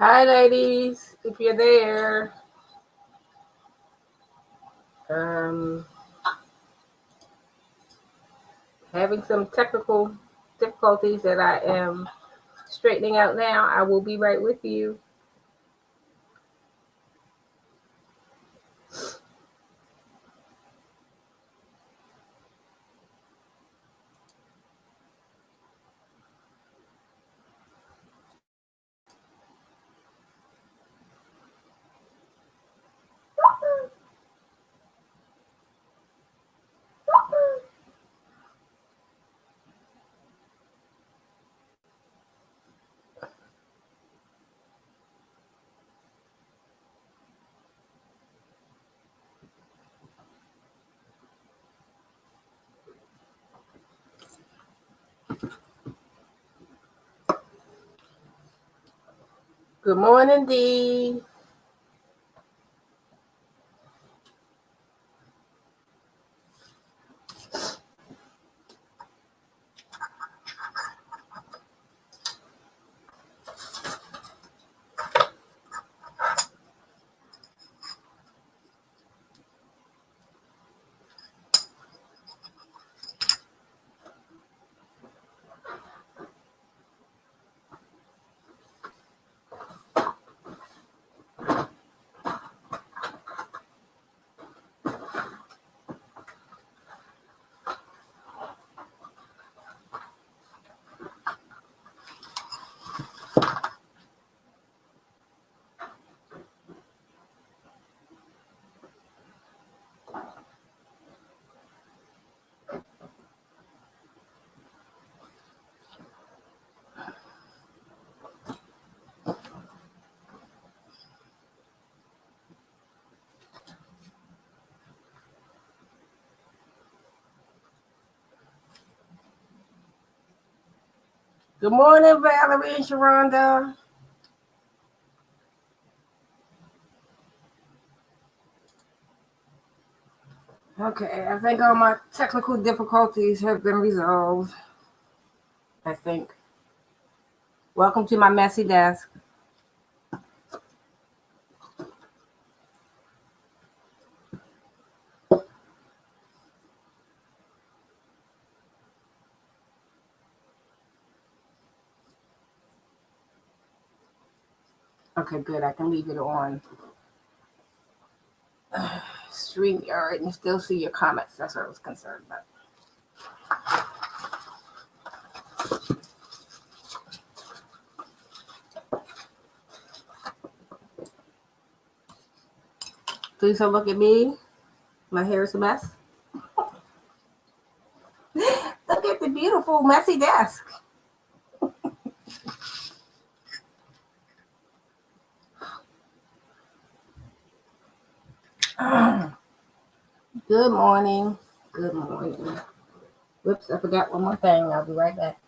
Hi, ladies, if you're there. Um, Having some technical difficulties that I am straightening out now. I will be right with you. Good morning, Dee. Good morning, Valerie and Sharonda. Okay, I think all my technical difficulties have been resolved. I think. Welcome to my messy desk. Okay, good. I can leave it on StreamYard and still see your comments. That's what I was concerned about. Please don't look at me. My hair is a mess. Look at the beautiful messy desk. Good morning. Good morning. Whoops, I forgot one more thing. I'll be right back.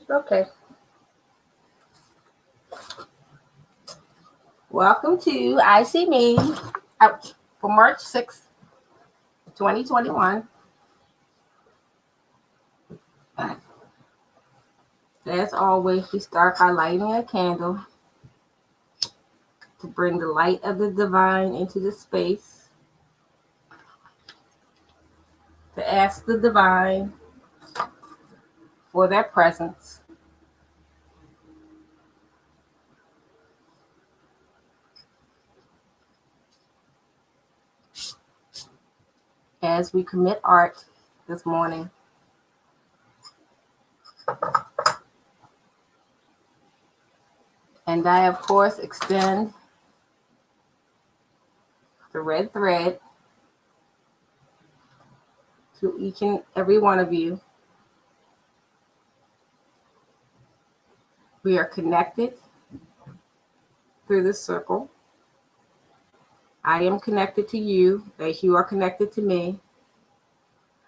Okay. Welcome to I See Me. Ouch. For March 6th, 2021. As always, we start by lighting a candle to bring the light of the divine into the space, to ask the divine for their presence. As we commit art this morning. And I, of course, extend the red thread to each and every one of you. We are connected through this circle. I am connected to you, as you are connected to me.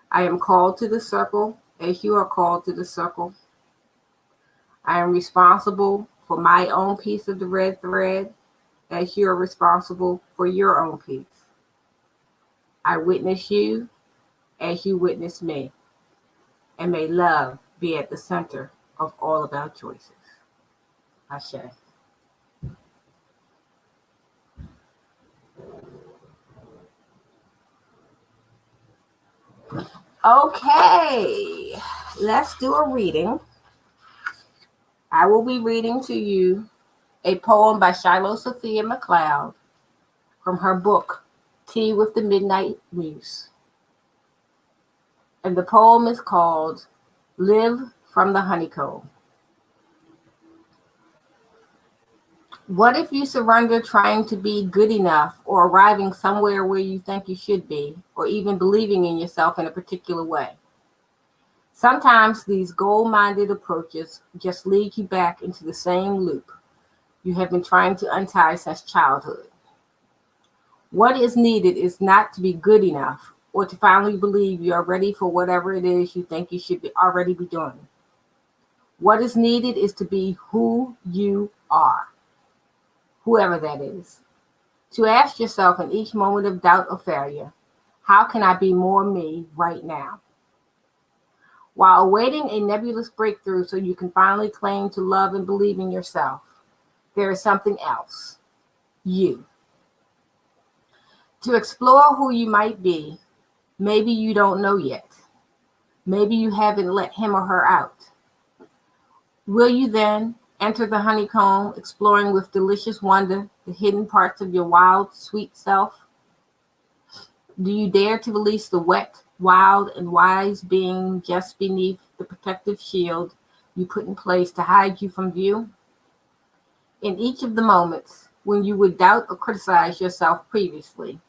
I am called to the circle as you are called to the circle. I am responsible for my own piece of the red thread, as you are responsible for your own piece. I witness you as you witness me, and may love be at the center of all of our choices. Ashe. Okay, let's do a reading. I will be reading to you a poem by Shiloh Sophia McLeod from her book, Tea with the Midnight Muse. And the poem is called Live from the Honeycomb. What if you surrender trying to be good enough or arriving somewhere where you think you should be, or even believing in yourself in a particular way? Sometimes these goal-minded approaches just lead you back into the same loop you have been trying to untie since childhood. What is needed is not to be good enough or to finally believe you are ready for whatever it is you think you should already be doing. What is needed is to be who you are, whoever that is. To ask yourself in each moment of doubt or failure, how can I be more me right now? While awaiting a nebulous breakthrough so you can finally claim to love and believe in yourself, there is something else, you. To explore who you might be, maybe you don't know yet. Maybe you haven't let him or her out. Will you then enter the honeycomb, exploring with delicious wonder the hidden parts of your wild, sweet self? Do you dare to release the wet, wild, and wise being just beneath the protective shield you put in place to hide you from view? In each of the moments when you would doubt or criticize yourself previously,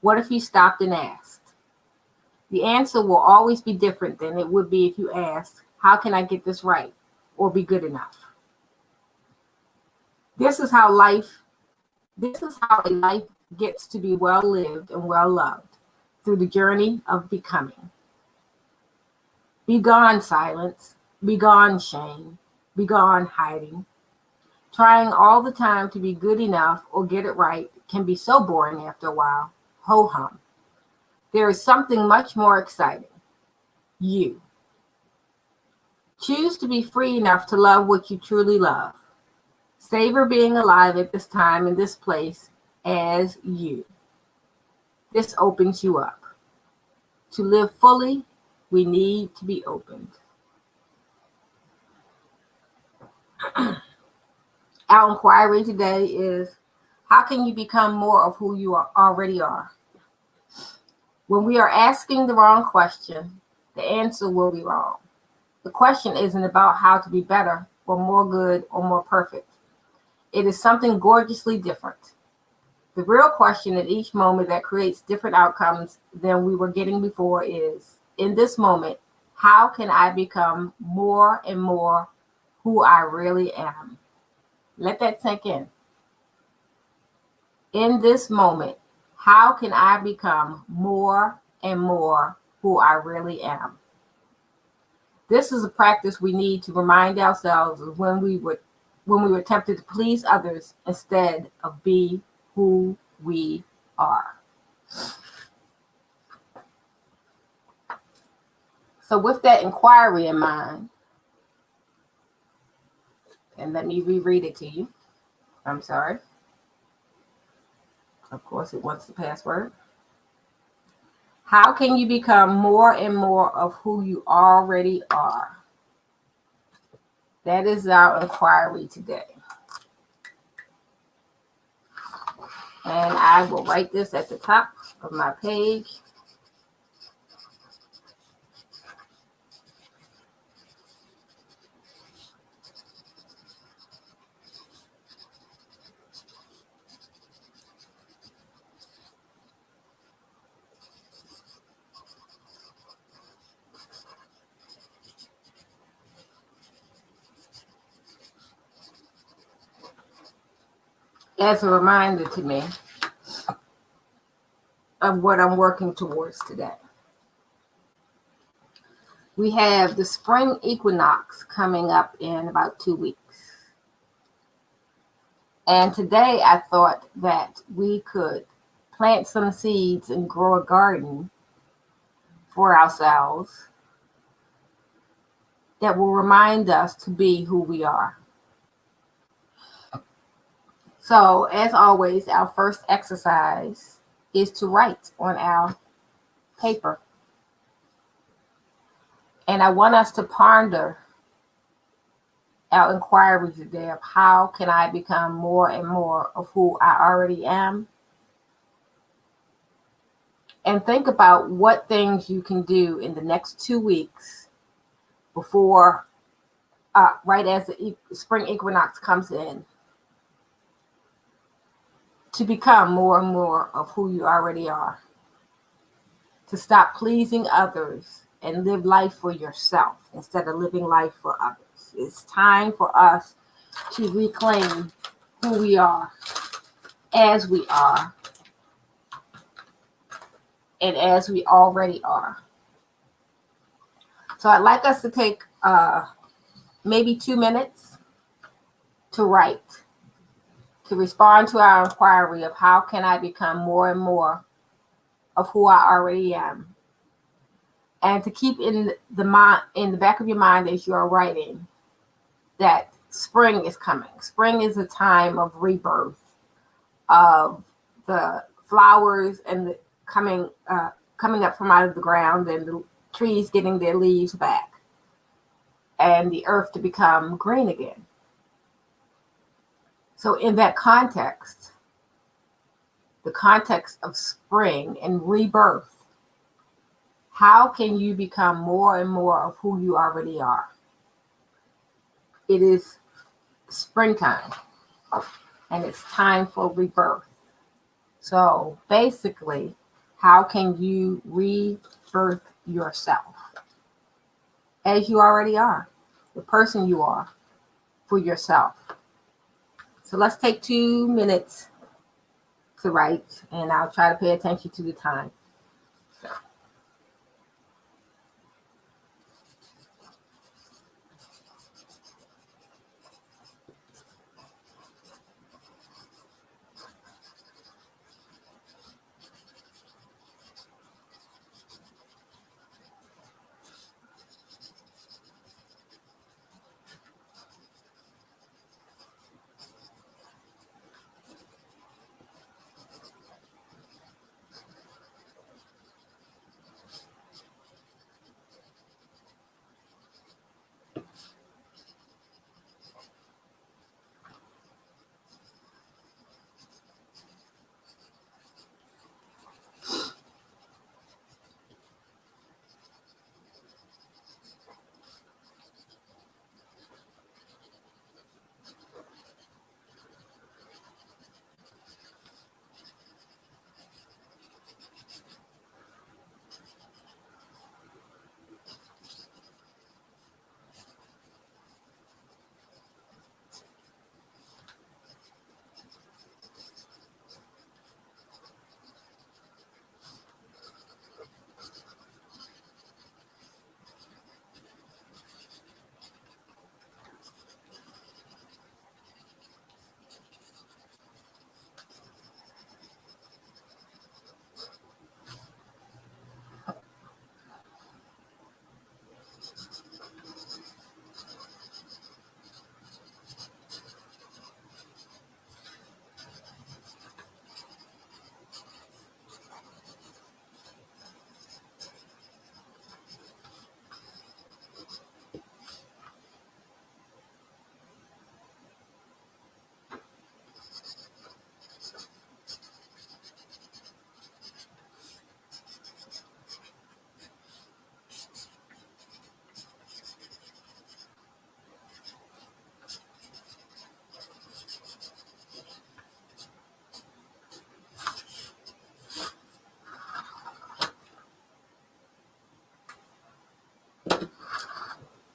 what if you stopped and asked? The answer will always be different than it would be if you asked, how can I get this right or be good enough? This is how a life gets to be well lived and well loved through the journey of becoming. Be gone silence, be gone shame, be gone hiding. Trying all the time to be good enough or get it right can be so boring after a while. Ho hum. There is something much more exciting. You. Choose to be free enough to love what you truly love. Savor being alive at this time in this place as you. This opens you up. To live fully, we need to be opened. Our inquiry today is, how can you become more of who you already are? When we are asking the wrong question, the answer will be wrong. The question isn't about how to be better or more good or more perfect. It is something gorgeously different. The real question at each moment that creates different outcomes than we were getting before is, in this moment, how can I become more and more who I really am? Let that sink in. In this moment, how can I become more and more who I really am? This is a practice we need to remind ourselves of when we were tempted to please others instead of be who we are. So with that inquiry in mind, and let me reread it to you. I'm sorry. Of course, it wants the password. How can you become more and more of who you already are? That is our inquiry today. And I will write this at the top of my page. As a reminder to me of what I'm working towards today. We have the spring equinox coming up in about 2 weeks. And today I thought that we could plant some seeds and grow a garden for ourselves that will remind us to be who we are. So, as always, our first exercise is to write on our paper. And I want us to ponder our inquiry today of how can I become more and more of who I already am? And think about what things you can do in the next 2 weeks before, right as the spring equinox comes in, to become more and more of who you already are. To stop pleasing others and live life for yourself instead of living life for others. It's time for us to reclaim who we are as we are and as we already are. So I'd like us to take maybe 2 minutes to write, to respond to our inquiry of how can I become more and more of who I already am, and to keep in the back of your mind as you are writing that spring is coming. Spring is a time of rebirth, of the flowers and the coming up from out of the ground, and the trees getting their leaves back, and the earth to become green again. So in that context, the context of spring and rebirth, how can you become more and more of who you already are? It is springtime, and it's time for rebirth. So basically, how can you rebirth yourself as you already are, the person you are for yourself? So let's take 2 minutes to write, and I'll try to pay attention to the time.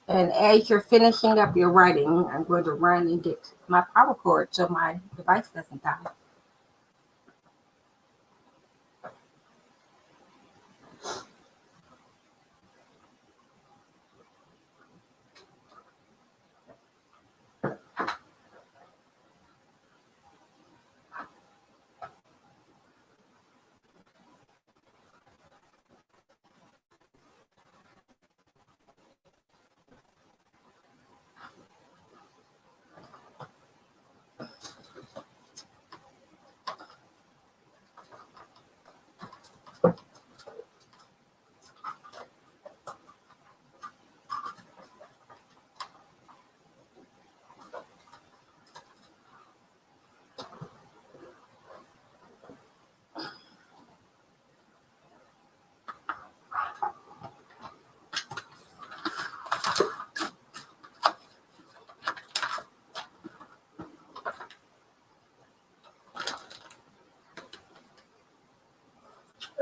And as you're finishing up your writing, I'm going to run and get my power cord so my device doesn't die.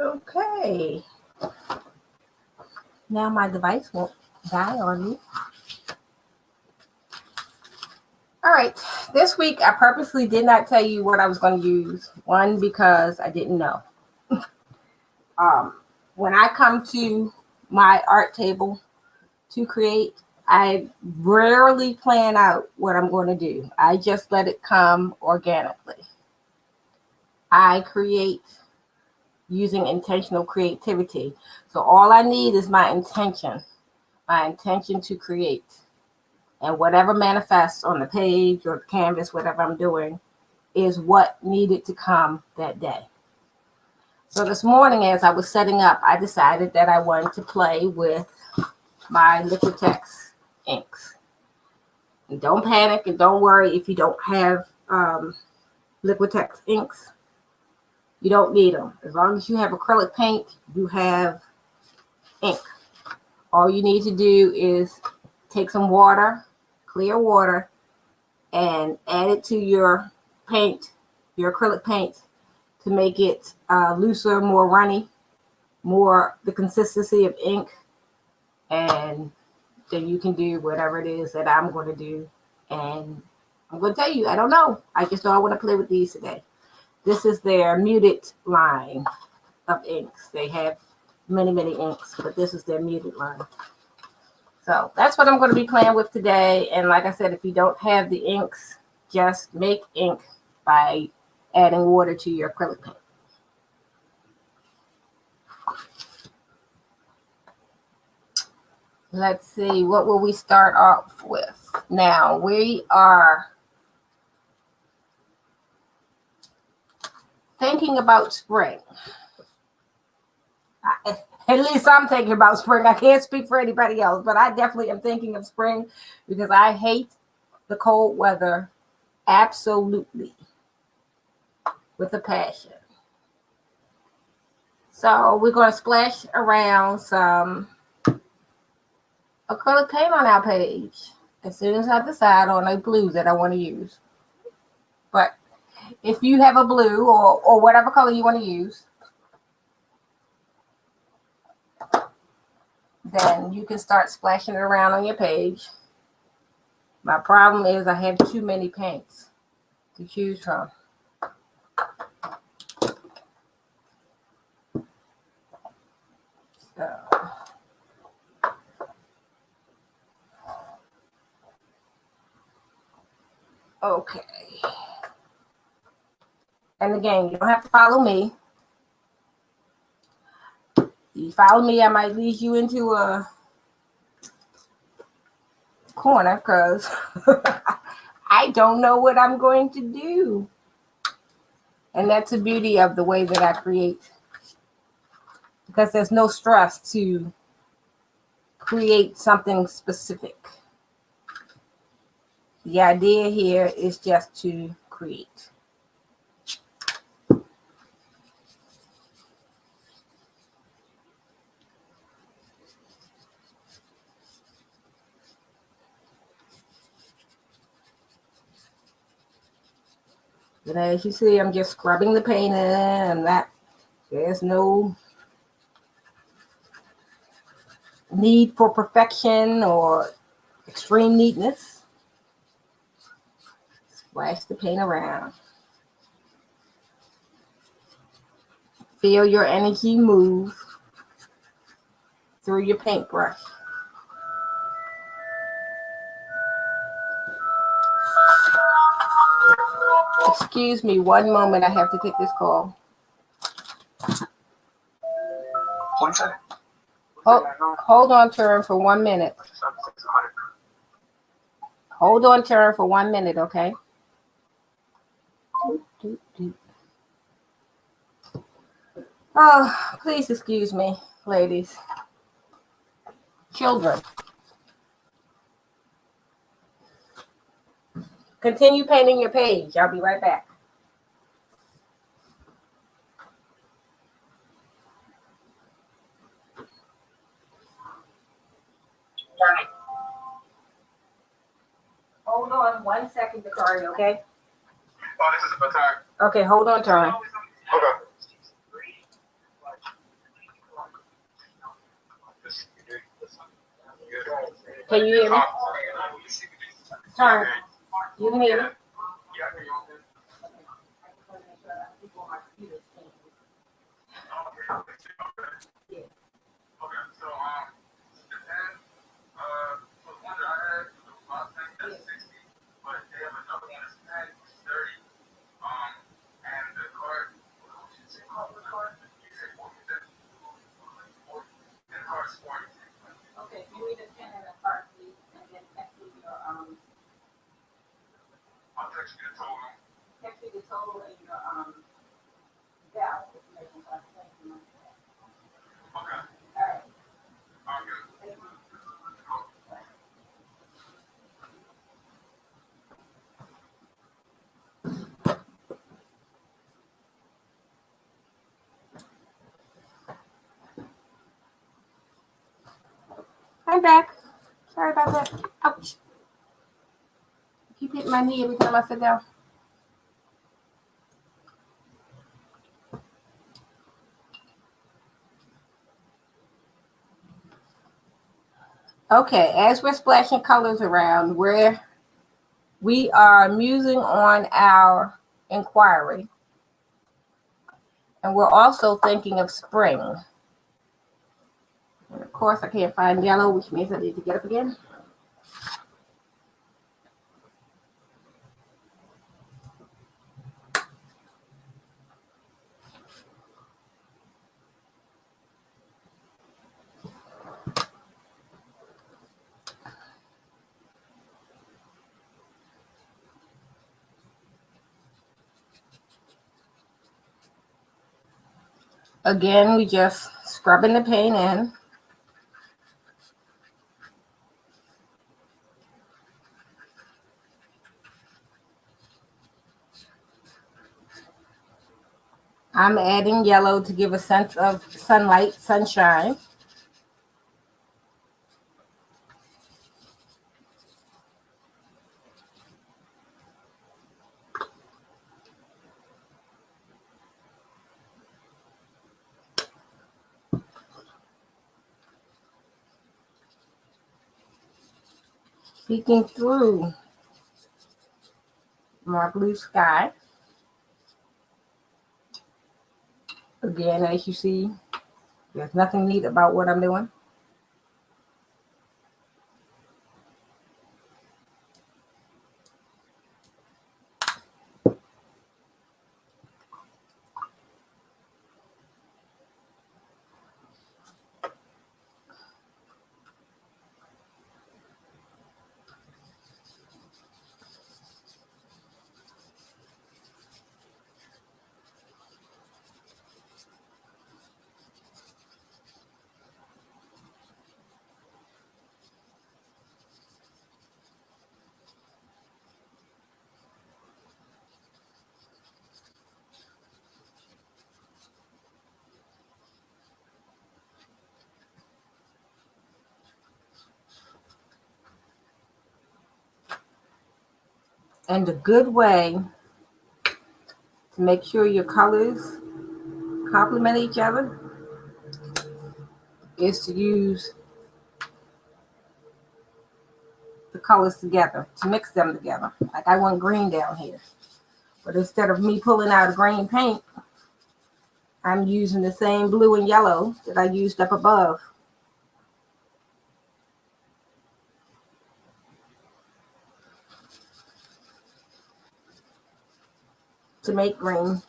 Okay. Now my device won't die on me. All right. This week, I purposely did not tell you what I was going to use. One, because I didn't know. When I come to my art table to create, I rarely plan out what I'm going to do. I just let it come organically. I create using intentional creativity. So all I need is my intention to create. And whatever manifests on the page or the canvas, whatever I'm doing, is what needed to come that day. So this morning, as I was setting up, I decided that I wanted to play with my Liquitex inks. And don't panic and don't worry if you don't have Liquitex inks. You don't need them. As long as you have acrylic paint, you have ink. All you need to do is take some water, clear water, and add it to your paint, your acrylic paint, to make it looser, more runny, more the consistency of ink. And then you can do whatever it is that I'm going to do. And I'm going to tell you, I don't know. I just know I want to play with these today. This is their muted line of inks. They have many, many inks, but this is their muted line. So that's what I'm going to be playing with today. And like I said, if you don't have the inks, just make ink by adding water to your acrylic paint. Let's see, what will we start off with? Now, we are thinking about spring. At least I'm thinking about spring. I can't speak for anybody else, but I definitely am thinking of spring because I hate the cold weather absolutely with a passion. So we're going to splash around some acrylic paint on our page as soon as I decide on a blue that I want to use. But if you have a blue or whatever color you want to use, then you can start splashing it around on your page. My problem is I have too many paints to choose from. So, okay. And again, you don't have to follow me. If you follow me, I might lead you into a corner because I don't know what I'm going to do. And that's the beauty of the way that I create. Because there's no stress to create something specific. The idea here is just to create. But as you see, I'm just scrubbing the paint in and there's no need for perfection or extreme neatness. Splash the paint around. Feel your energy move through your paintbrush. Excuse me, one moment. I have to take this call. Hold on, Turin, for 1 minute. Hold on, Turin, for 1 minute, okay? Oh, please excuse me, ladies. Children. Continue painting your page. I'll be right back. Hold on 1 second, Dakari, okay? Oh, this is a baton. Okay, hold on, Turin. Okay. Can you hear me? Sorry. You can hear me? Okay, give me the pen and the card, please, and then text me your I'll text you the total. Text me the total and your valve information. So I can send you money. Okay. All right. Okay. I'm back. Sorry about that. Ouch. Keep hitting my knee every time I sit down. Okay, as we're splashing colors around, we are musing on our inquiry. And we're also thinking of spring. And of course, I can't find yellow, which means I need to get up again. Again, we just scrubbing the paint in. I'm adding yellow to give a sense of sunlight, sunshine. Peeking through my blue sky. Again, as you see, there's nothing neat about what I'm doing. And a good way to make sure your colors complement each other is to use the colors together, to mix them together. Like I want green down here. But instead of me pulling out a green paint, I'm using the same blue and yellow that I used up above. To make green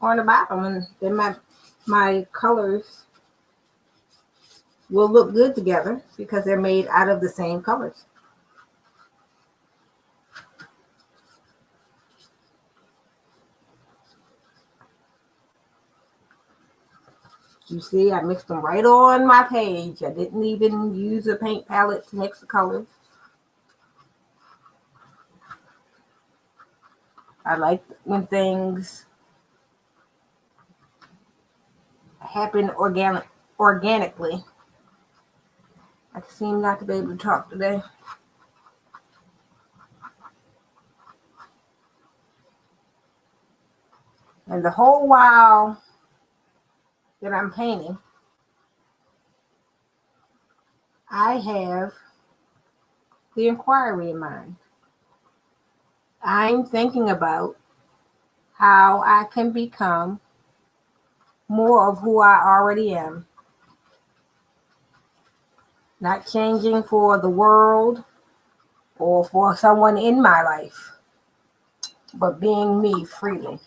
on the bottom, and then my colors will look good together because they're made out of the same colors. You see, I mixed them right on my page. I didn't even use a paint palette to mix the colors. I like when things happen organically. I seem not to be able to talk today. And the whole while that I'm painting, I have the inquiry in mind. I'm thinking about how I can become more of who I already am. Not changing for the world or for someone in my life, but being me freely.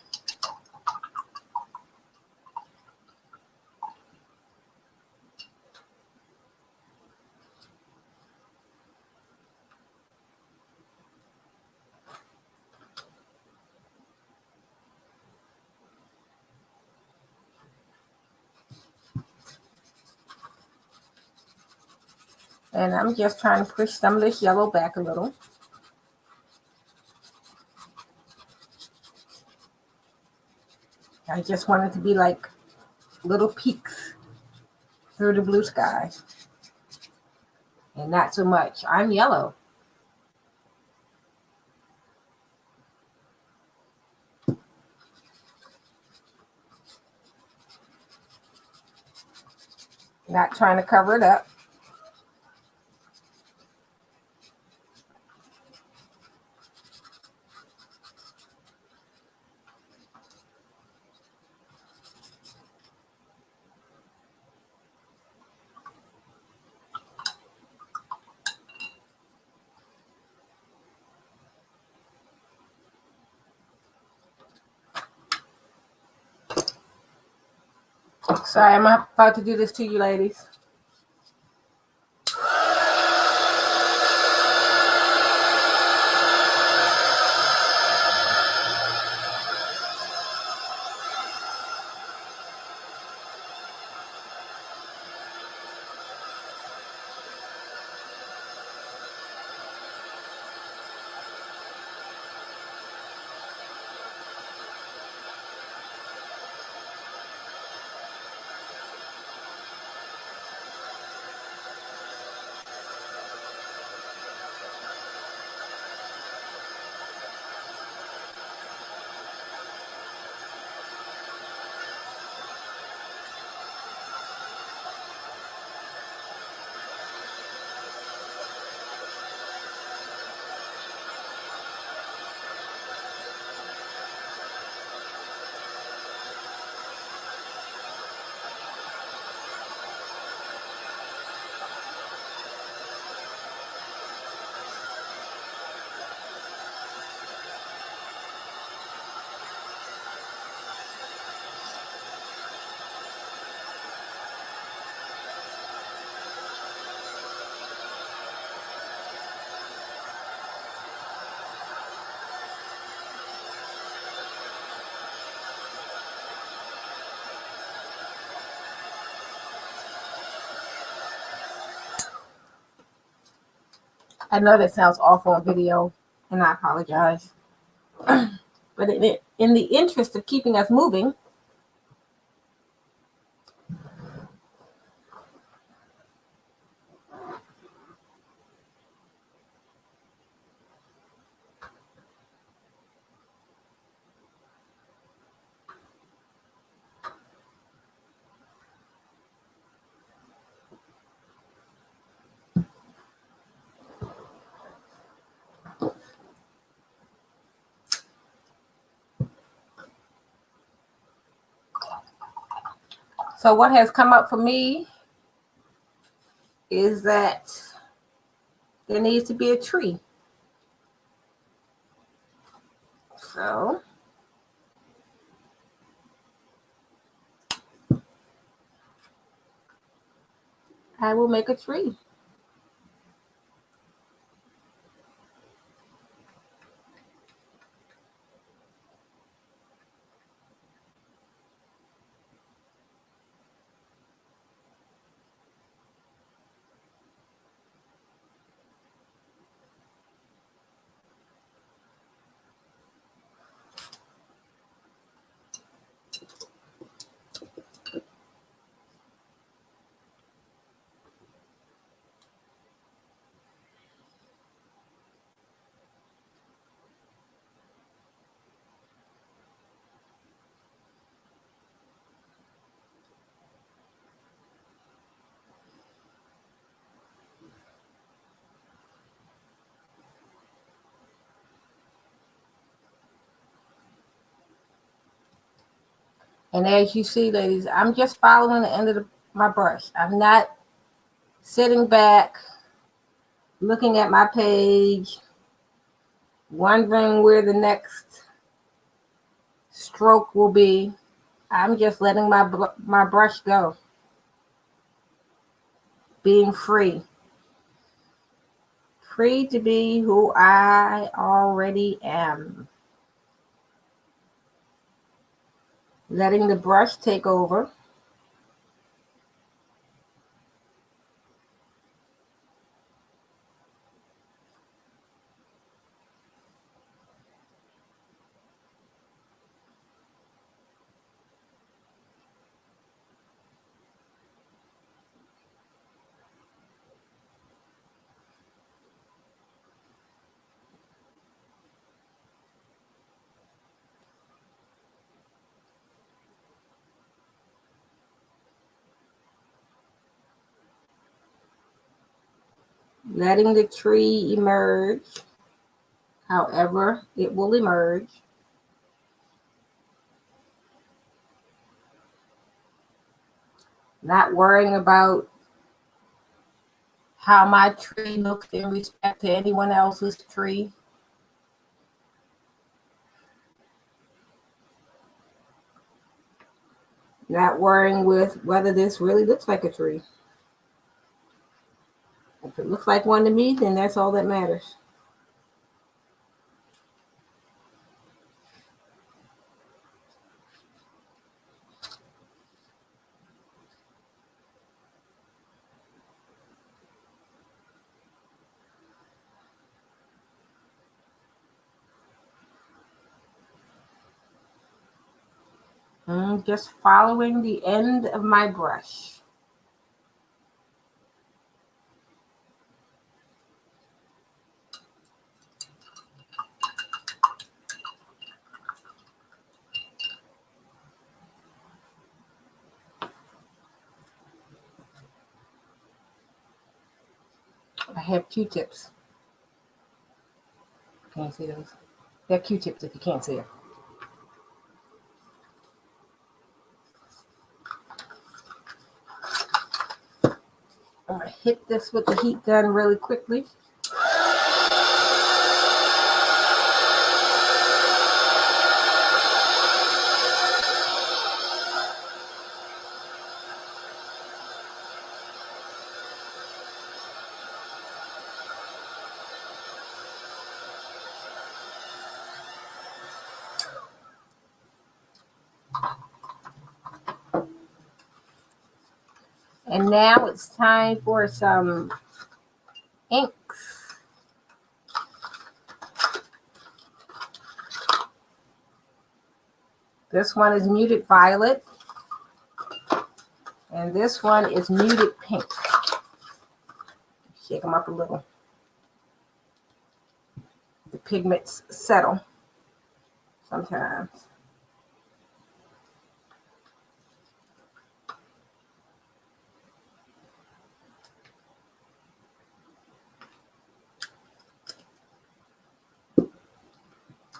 And I'm just trying to push some of this yellow back a little. I just want it to be like little peaks through the blue sky. And not so much. I'm yellow. Not trying to cover it up. Sorry, I'm about to do this to you, ladies. I know that sounds awful on video, and I apologize. But in the interest of keeping us moving, so what has come up for me is that there needs to be a tree. So I will make a tree. And as you see, ladies, I'm just following the end of my brush. I'm not sitting back, looking at my page, wondering where the next stroke will be. I'm just letting my brush go, being free. Free to be who I already am. Letting the brush take over. Letting the tree emerge, however it will emerge. Not worrying about how my tree looks in respect to anyone else's tree. Not worrying with whether this really looks like a tree. If it looks like one to me, then that's all that matters. I'm just following the end of my brush. I have Q-tips. Can't see those. They're Q-tips if you can't see them. I'm going to hit this with the heat gun really quickly. And now it's time for some inks. This one is muted violet. And this one is muted pink. Shake them up a little. The pigments settle sometimes.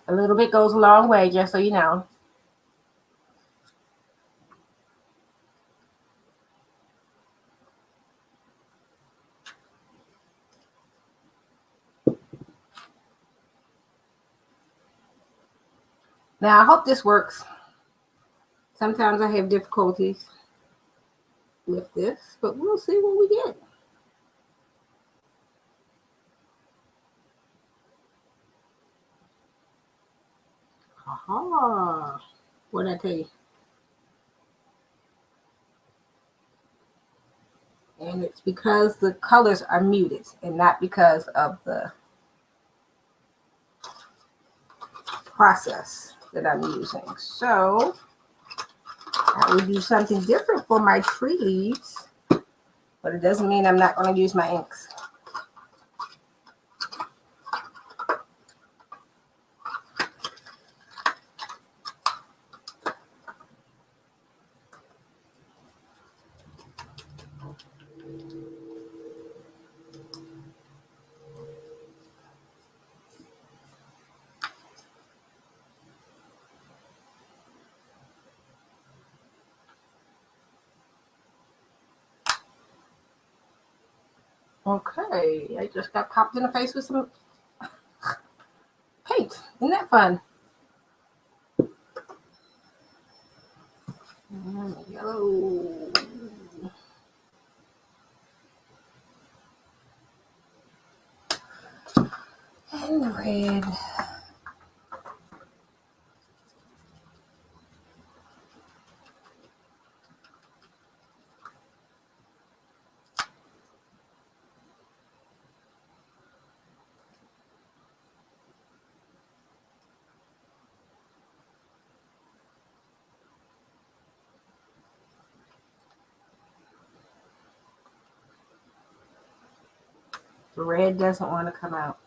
A little bit goes a long way, just so you know. Now, I hope this works. Sometimes I have difficulties with this, but we'll see what we get. Aha! What did I tell you? And it's because the colors are muted and not because of the process that I'm using. So I will do something different for my tree leaves, but it doesn't mean I'm not going to use my inks. Okay, I just got popped in the face with some paint. Isn't that fun? Yellow. And the red. The red doesn't want to come out.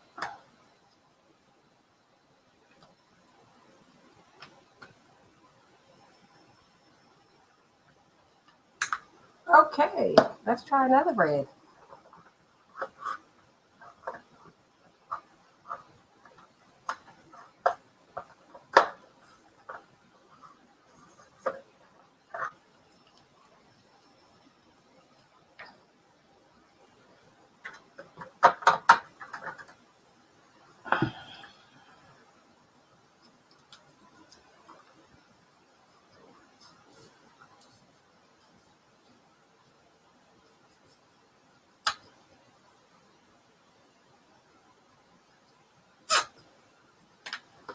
Okay, let's try another red.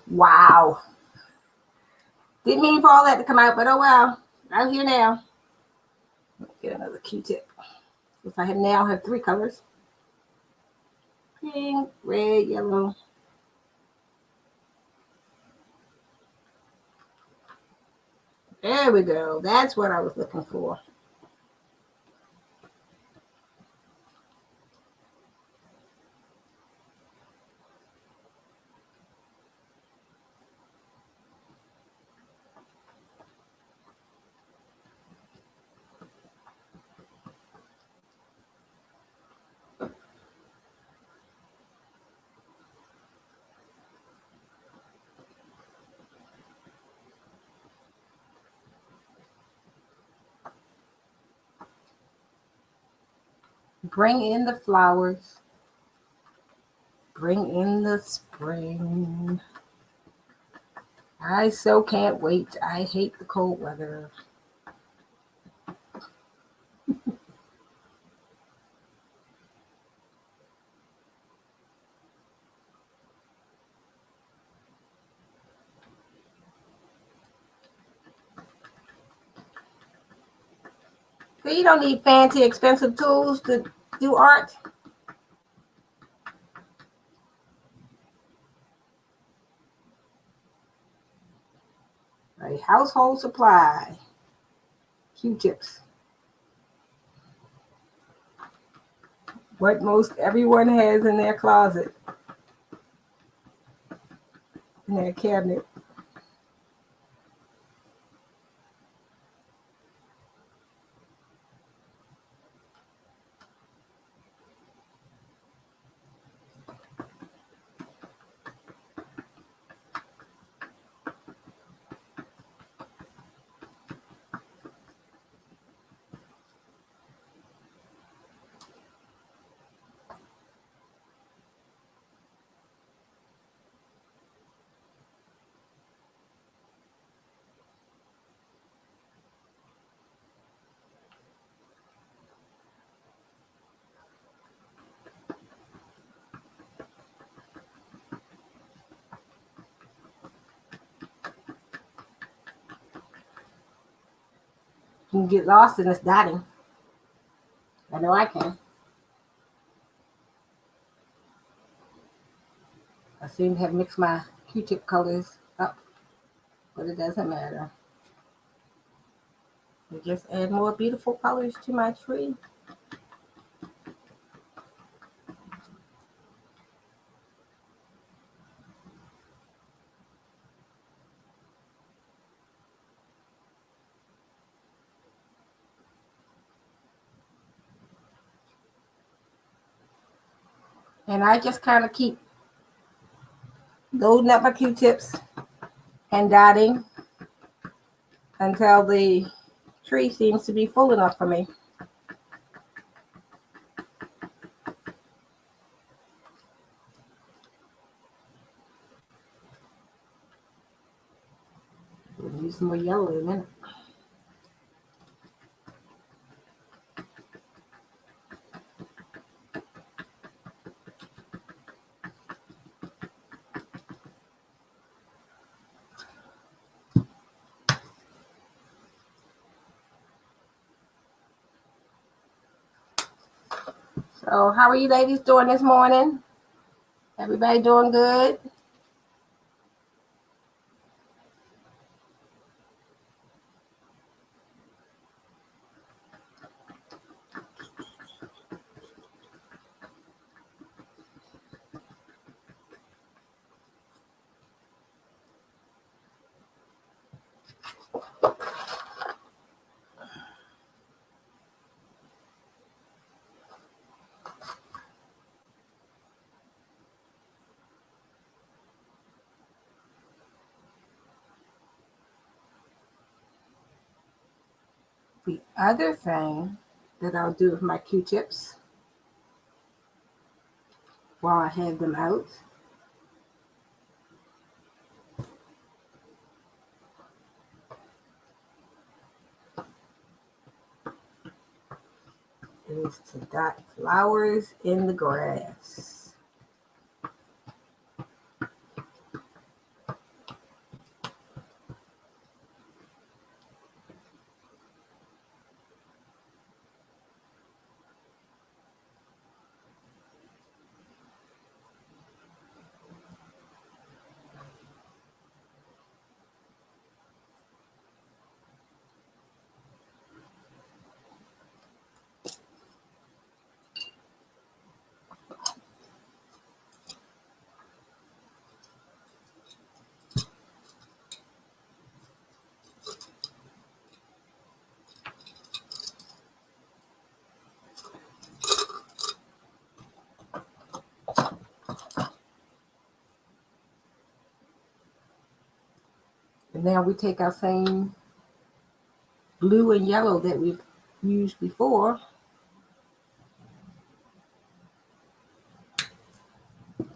Wow. Didn't mean for all that to come out, but oh well. Out here now. Let's get another Q-tip. Since I now have 3 colors. Pink, red, yellow. There we go. That's what I was looking for. Bring in the flowers. Bring in the spring. I so can't wait. I hate the cold weather. So you don't need fancy, expensive tools to do art. A household supply. Q-tips. What most everyone has in their closet, in their cabinet. You can get lost in this dotting. I know I can. I seem to have mixed my Q-tip colors up, but it doesn't matter. I just add more beautiful colors to my tree. And I just kind of keep loading up my Q-tips and dotting until the tree seems to be full enough for me. We'll use some more yellow in a minute. So how are you ladies doing this morning? Everybody doing good? The other thing that I'll do with my Q-tips while I have them out is to dot flowers in the grass. And now we take our same blue and yellow that we've used before.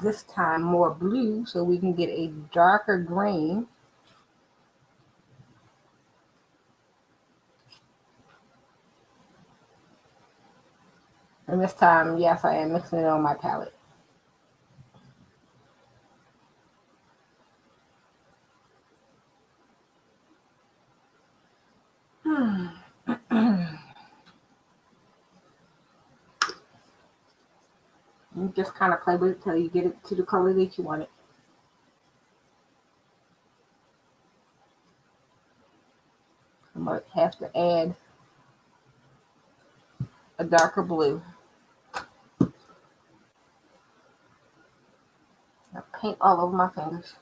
This time more blue so we can get a darker green. And this time, yes, I am mixing it on my palette. You just kind of play with it till you get it to the color that you want it. I might have to add a darker blue. I paint all over my fingers.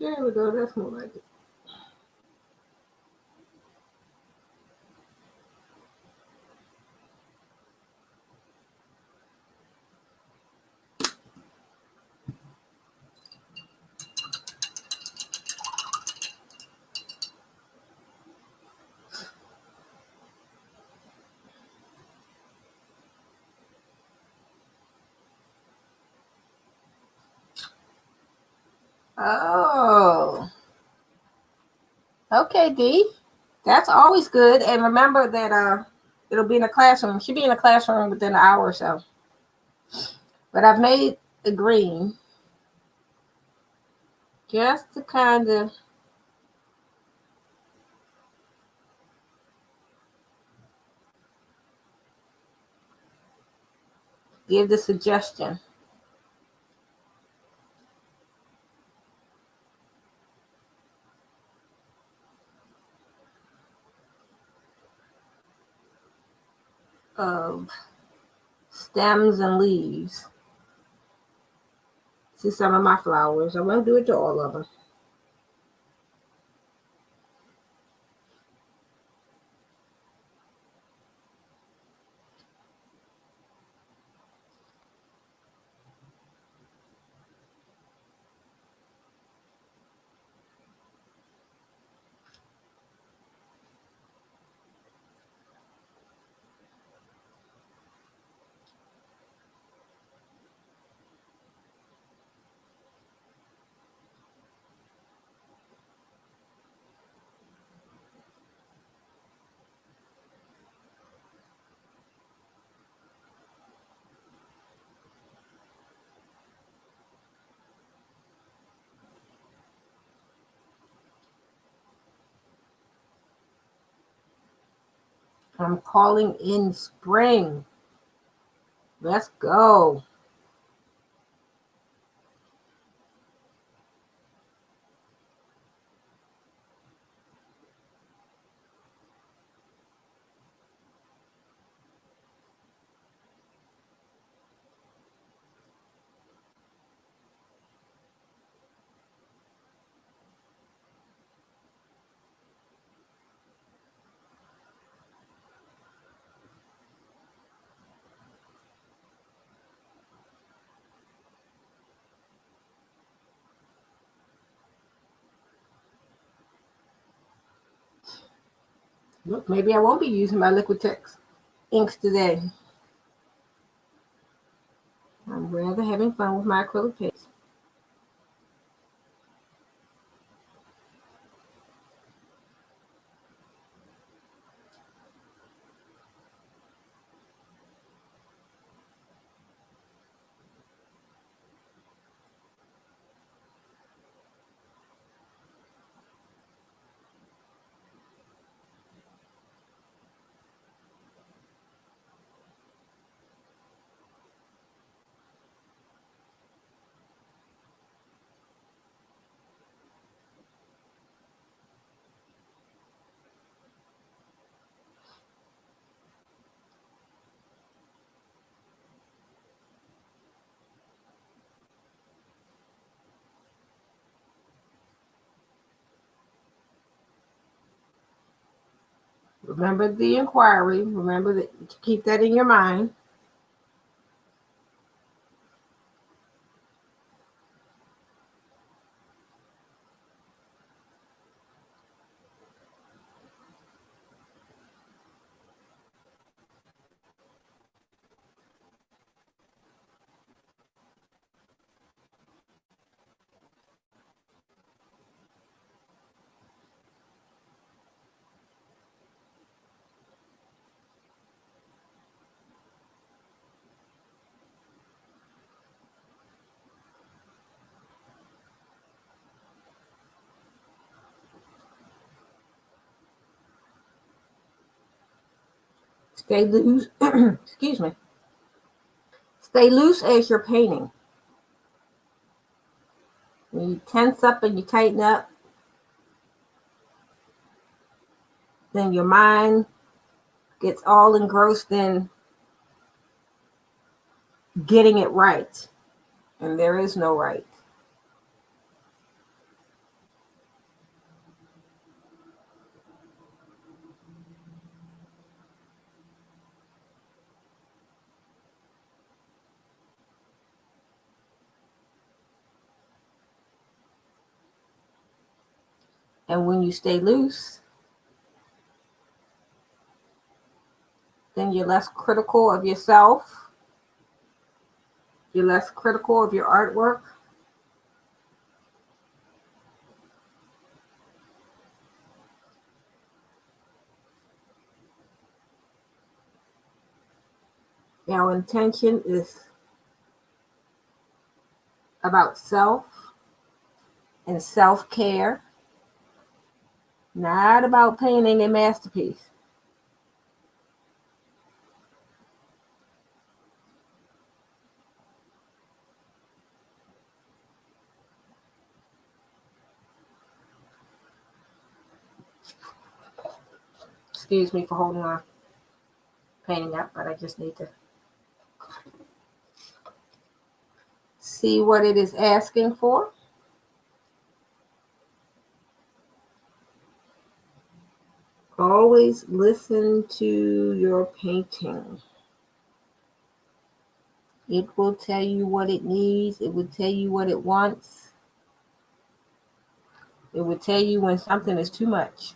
There we go, that's more like it. Oh, okay, D. That's always good. And remember that it'll be in a classroom. It should be in a classroom within an hour or so. But I've made the green just to kind of Give the suggestion. Of stems and leaves. See some of my flowers. I won't do it to all of them. I'm calling in spring. Let's go. Look, maybe I won't be using my Liquitex inks today. I'm rather having fun with my acrylic paints. Remember the inquiry. Remember that, to keep that in your mind. Stay loose. Excuse me. Stay loose as you're painting. When you tense up and you tighten up, then your mind gets all engrossed in getting it right. And there is no right. And when you stay loose, then you're less critical of yourself. You're less critical of your artwork. Our intention is about self and self-care, not about painting a masterpiece. Excuse me for holding my painting up, but I just need to see what it is asking for. Always listen to your painting. It will tell you what it needs. It will tell you what it wants. It will tell you when something is too much.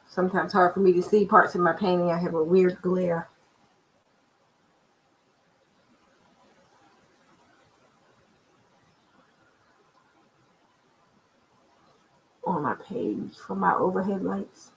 Sometimes hard for me to see parts of my painting. I have a weird glare on my page from my overhead lights.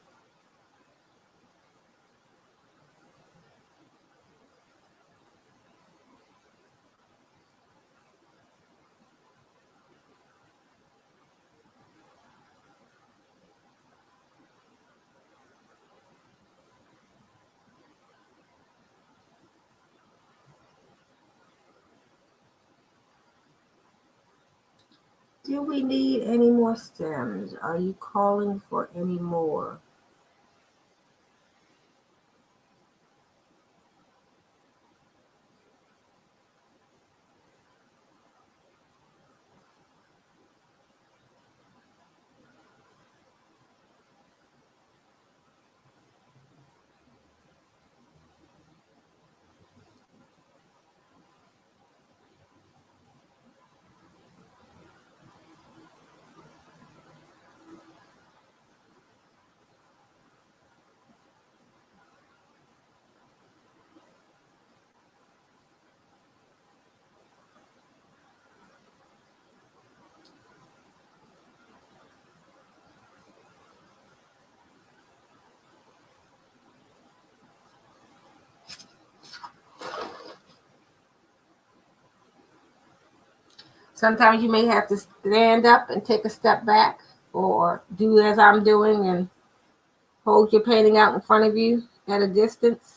Do we need any more stems? Are you calling for any more? Sometimes you may have to stand up and take a step back, or do as I'm doing and hold your painting out in front of you at a distance.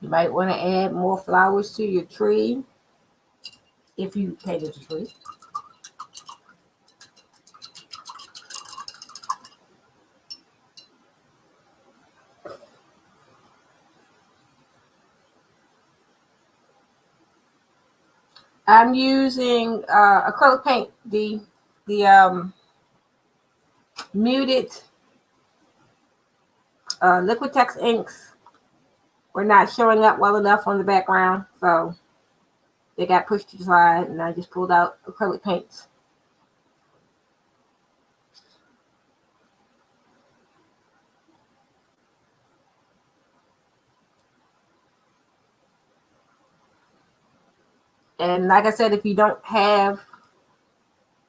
You might want to add more flowers to your tree if you painted the tree. I'm using acrylic paint, the muted Liquitex inks were not showing up well enough on the background, so they got pushed to the side, and I just pulled out acrylic paints. And like I said, if you don't have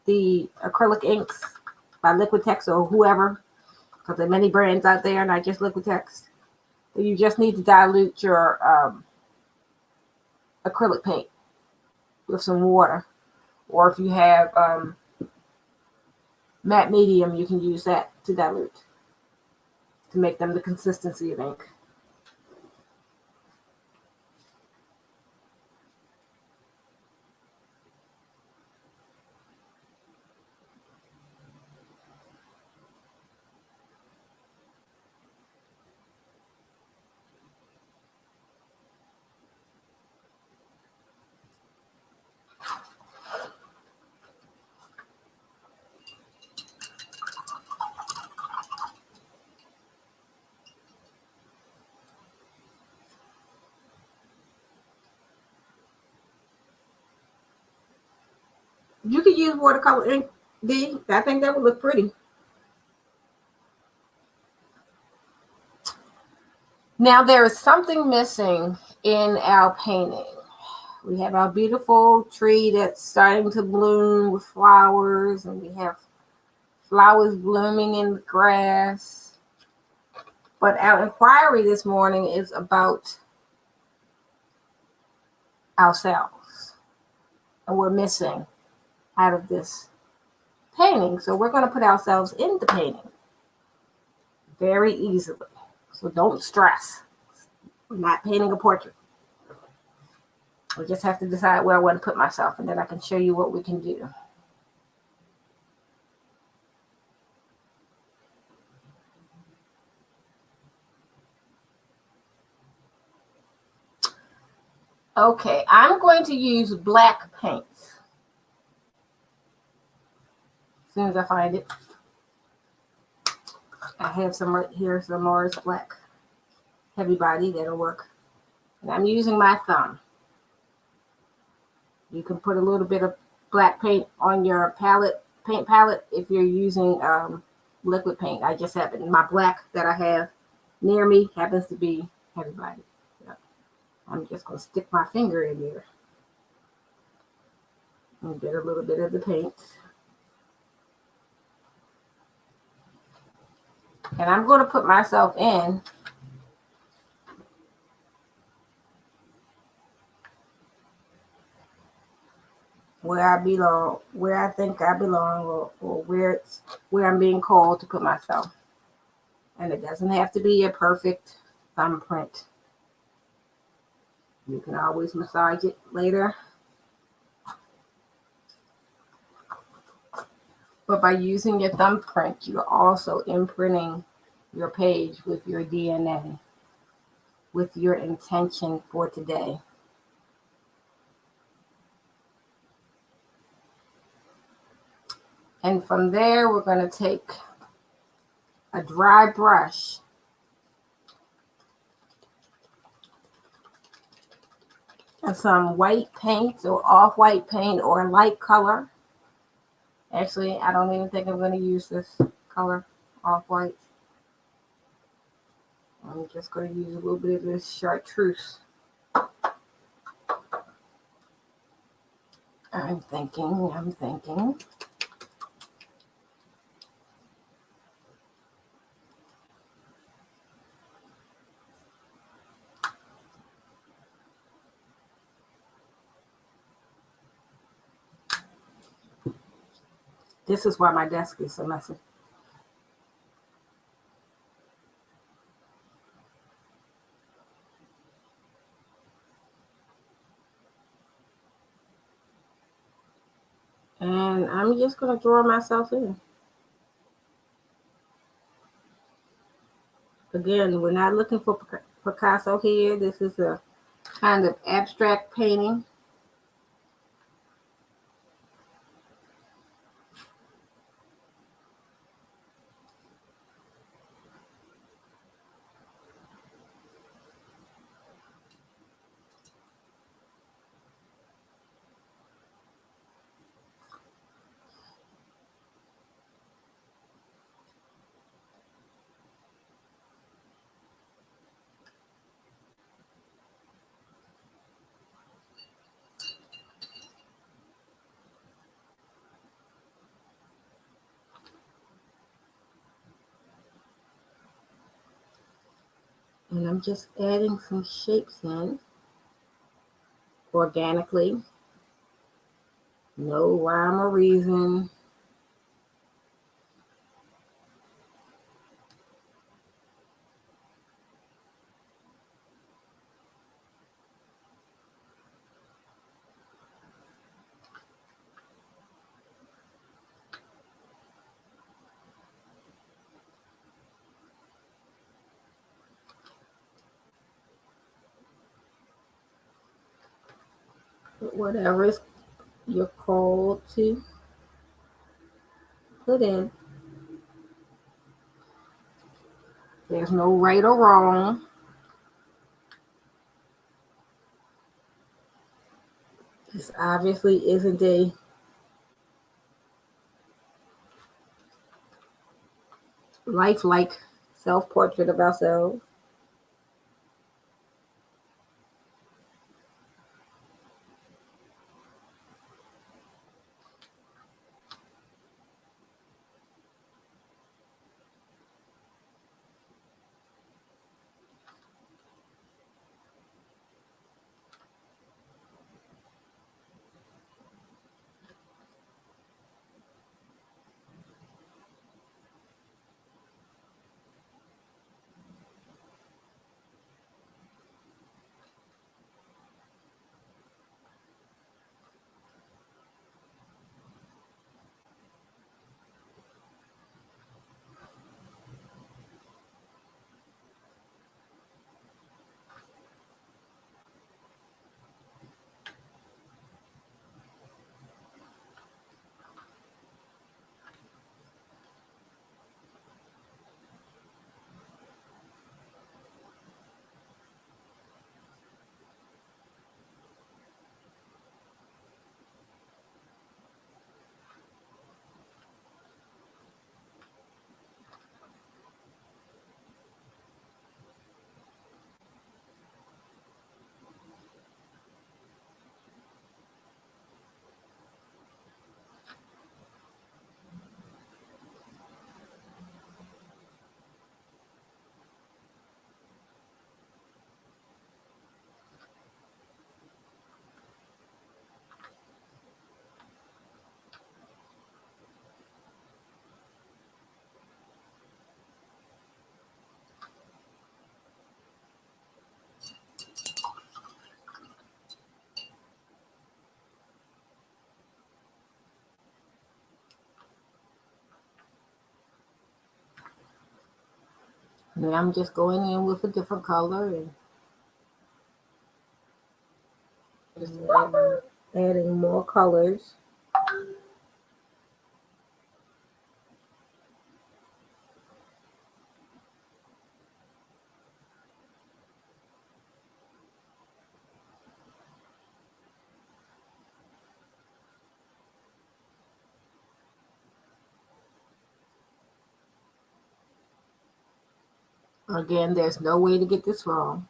the acrylic inks by Liquitex or whoever, because there are many brands out there, not just Liquitex, then you just need to dilute your acrylic paint with some water Or if you have matte medium, you can use that to dilute to make them the consistency of ink. You could use watercolor ink, D. I think that would look pretty. Now there is something missing in our painting. We have our beautiful tree that's starting to bloom with flowers, and we have flowers blooming in the grass. But our inquiry this morning is about ourselves, and we're missing out of this painting. So we're going to put ourselves in the painting very easily. So don't stress. We're not painting a portrait. We just have to decide where I want to put myself, and then I can show you what we can do. Okay, I'm going to use black paint. As soon as I find it. I have some right here, some Morris Black Heavy Body that'll work. And I'm using my thumb. You can put a little bit of black paint on your paint palette if you're using liquid paint. I just happen, my black that I have near me happens to be Heavy Body. So I'm just going to stick my finger in there and get a little bit of the paint. And I'm going to put myself in where I belong, where I think I belong, or where I'm being called to put myself. And it doesn't have to be a perfect thumbprint. You can always massage it later. But by using your thumbprint, you're also imprinting your page with your DNA, with your intention for today. And from there, we're going to take a dry brush and some white paint or off-white paint or a light color. Actually, I don't even think I'm going to use this color, off-white. I'm just going to use a little bit of this chartreuse. I'm thinking. This is why my desk is so messy. And I'm just going to draw myself in. Again, we're not looking for Picasso here. This is a kind of abstract painting. And I'm just adding some shapes in organically. No rhyme or reason. But whatever is you're called to put in. There's no right or wrong. This obviously isn't a lifelike self-portrait of ourselves. And I'm just going in with a different color and just adding more colors. Again, there's no way to get this wrong.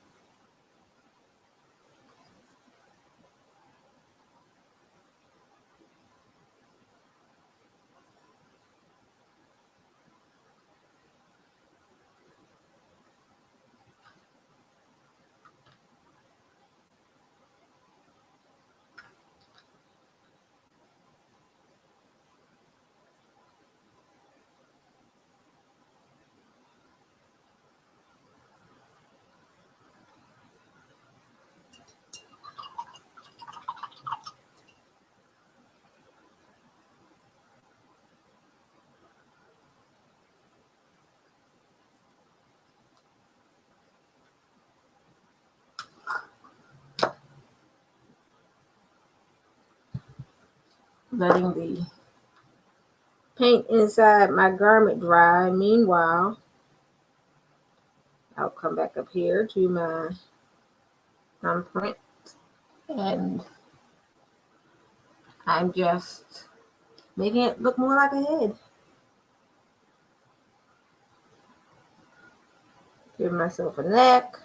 Letting the paint inside my garment dry. Meanwhile, I'll come back up here to my thumbprint and I'm just making it look more like a head. Give myself a neck.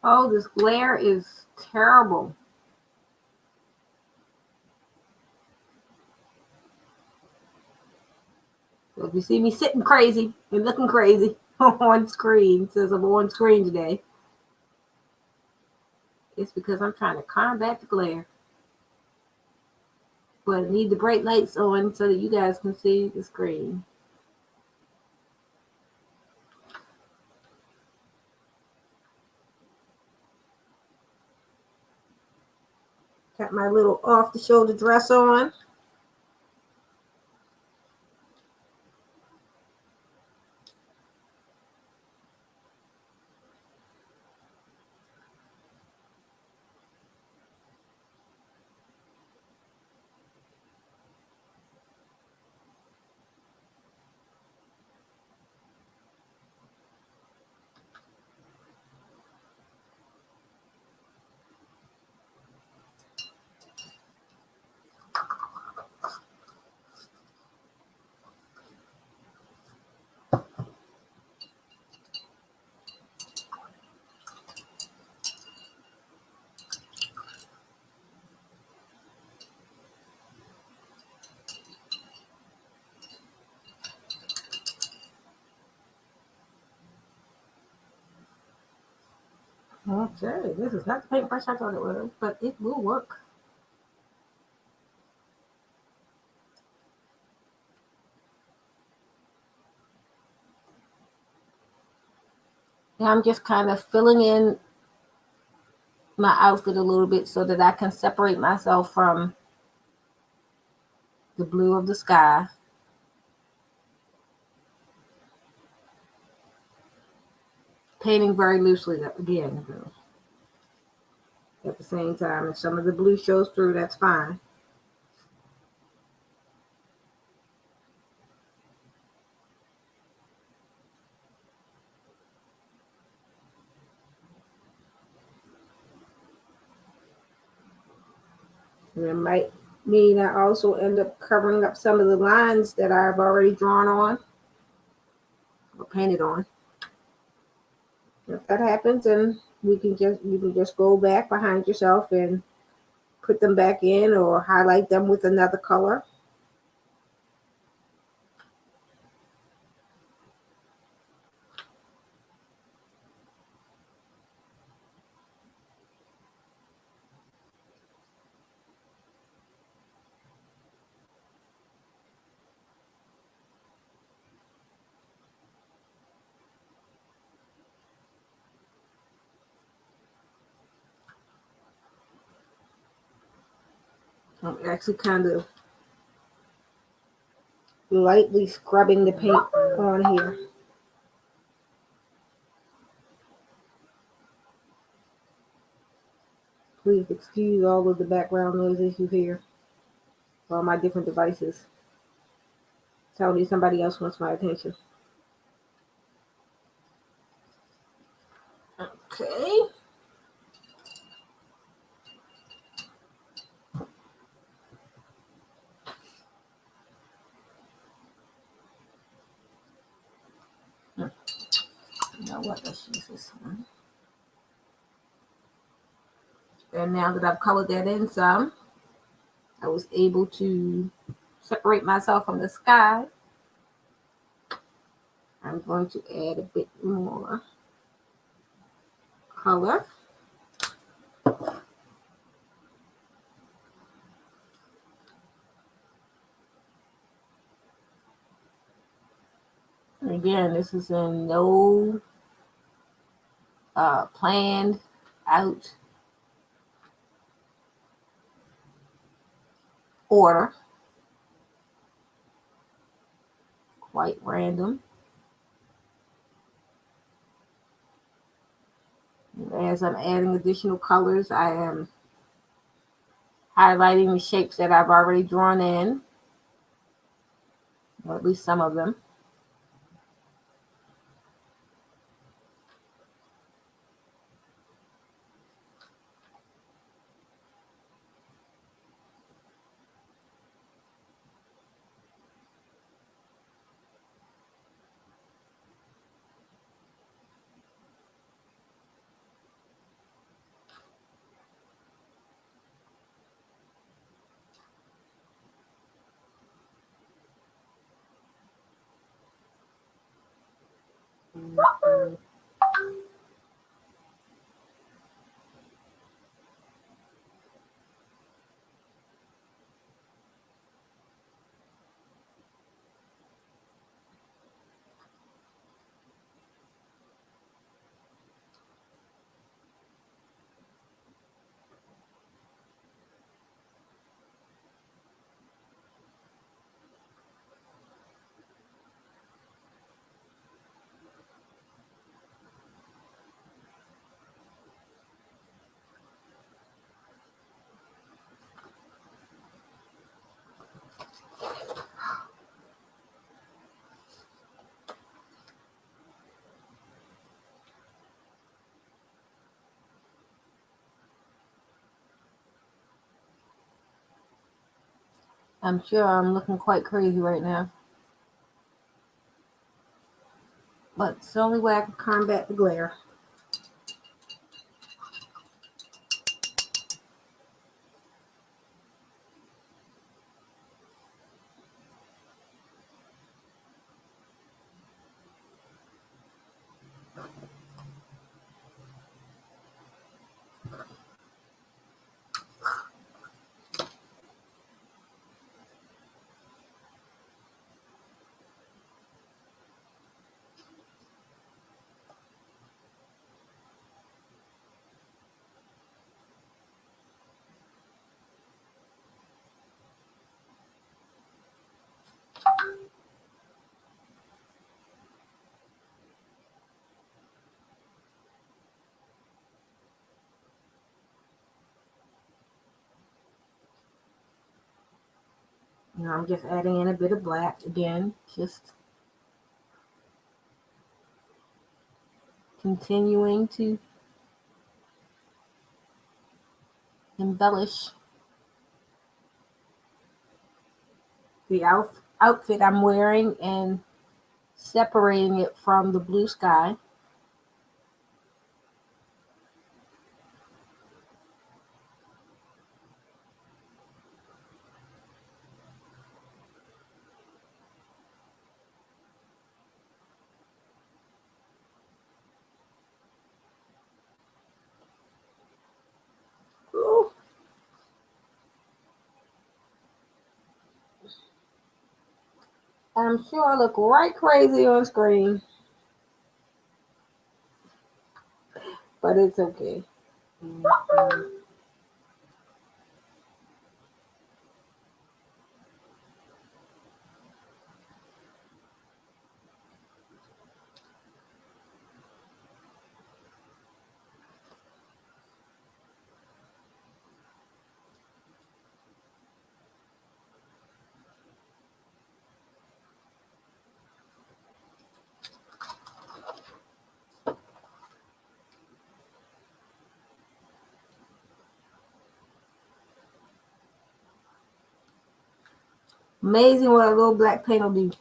Oh, this glare is terrible. So if you see me sitting crazy and looking crazy on screen, since I'm on screen today, it's because I'm trying to combat the glare. But I need the bright lights on so that you guys can see the screen. Got my little off-the-shoulder dress on. Okay, this is not the paintbrush I thought it was, but it will work. Now I'm just kind of filling in my outfit a little bit so that I can separate myself from the blue of the sky. Painting very loosely again. At the same time, if some of the blue shows through, that's fine. And it might mean I also end up covering up some of the lines that I've already drawn on or painted on. If that happens, then you can just go back behind yourself and put them back in or highlight them with another color. I'm actually kind of lightly scrubbing the paint on here. Please excuse all of the background noises you hear on my different devices. Tell me somebody else wants my attention. Okay. You know what? Let's use this one. And now that I've colored that in some, I was able to separate myself from the sky. I'm going to add a bit more color. And again, this is in no planned out order. Quite random. As I'm adding additional colors, I am highlighting the shapes that I've already drawn in, or at least some of them. I'm sure I'm looking quite crazy right now. But it's the only way I can combat the glare. Now I'm just adding in a bit of black again, just continuing to embellish the outfit I'm wearing and separating it from the blue sky. Ooh, I'm sure I look right crazy on screen, but it's okay. Amazing what a little black paint will do.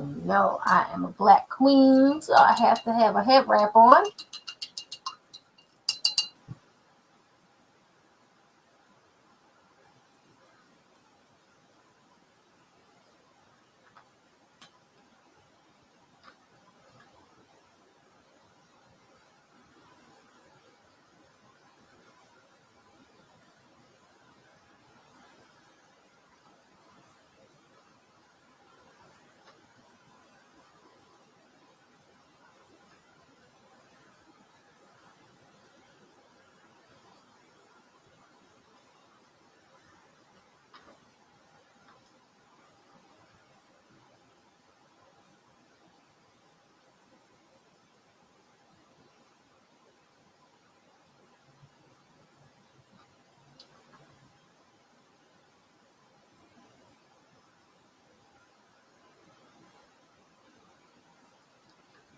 No, I am a black queen, so I have to have a head wrap on.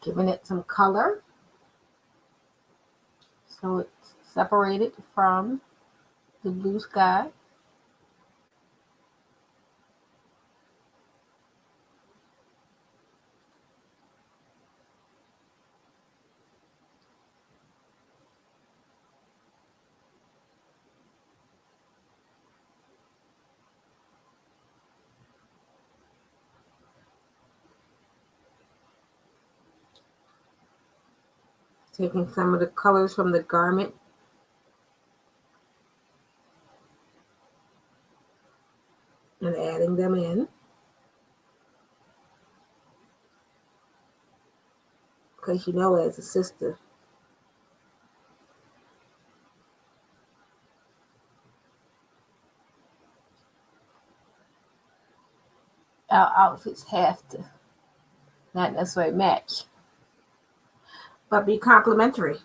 Giving it some color so it's separated from the blue sky. Taking some of the colors from the garment and adding them in. Because you know, as a sister, our outfits have to not necessarily match, but be complementary.